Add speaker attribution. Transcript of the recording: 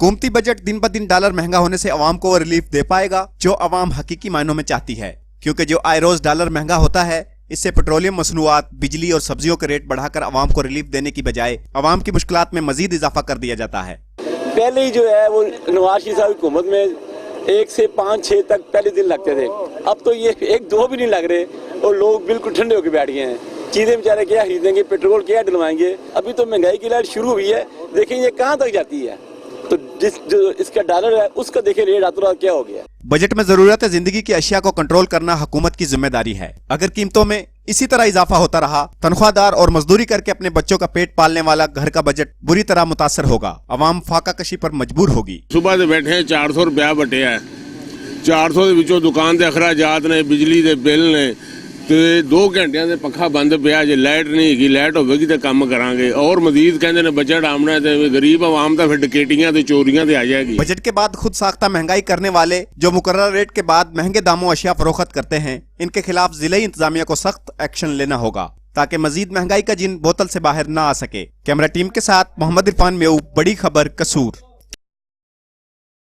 Speaker 1: हुकूमती बजट दिन ब दिन डॉलर महंगा होने से अवाम को वो रिलीफ दे पाएगा जो अवाम हकीकी मायनों में चाहती है, क्योंकि जो आए रोज डॉलर महंगा होता है इससे पेट्रोलियम मसनूआत, बिजली और सब्जियों के रेट बढ़ाकर अवाम को रिलीफ देने की बजाय अवाम की मुश्किलात में मजीद इजाफा कर दिया जाता है।
Speaker 2: पहले ही जो है वो नवाज शरीफ साहब की हुकूमत में 1 से 5-6 तक पहले दिन लगते थे, अब तो ये 1-2 भी नहीं लग रहे और लोग बिल्कुल ठंडे होकर बैठ गए हैं। चीजें बेचारे क्या खरीदेंगे, पेट्रोल क्या डलवाएंगे। अभी तो महंगाई की लहर शुरू हुई है, देखें ये कहाँ तक जाती है। तो जो इसका डॉलर है उसका देखें रेट रातों रात क्या हो गया।
Speaker 1: बजट में जरूरत जिंदगी की अशिया को कंट्रोल करना हुकूमत की जिम्मेदारी है। अगर कीमतों में इसी तरह इजाफा होता रहा, तनख्वाहदार और मजदूरी करके अपने बच्चों का पेट पालने वाला घर का बजट बुरी तरह मुतासर होगा। अवाम फाका कशी पर मजबूर होगी।
Speaker 3: सुबह से बैठे 400 रुपया बटे है, 400 ਦੇ ਵਿੱਚੋਂ दुकान के अखराजात ने, बिजली के बिल ने, तो 2 घंटिया से पखा बंद पिया। जे लाइट नहीं हैगी, लाइट होगी तो काम करांगे। और मजीद कहते हैं बजट आमना है, गरीब आवाम तो फिर डकैतियां ते चोरियां ते आ जाएगी।
Speaker 1: बजट के बाद खुद साख्ता महंगाई करने वाले जो मुकर्रर रेट के बाद महंगे दामों अशिया फरोख्त करते हैं, इनके खिलाफ जिले इंतजामिया को सख्त एक्शन लेना होगा ताकि मजीद महंगाई का जिन बोतल से बाहर न आ सके। कैमरा टीम के साथ मोहम्मद इरफान मेऊ, बड़ी खबर, कसूर।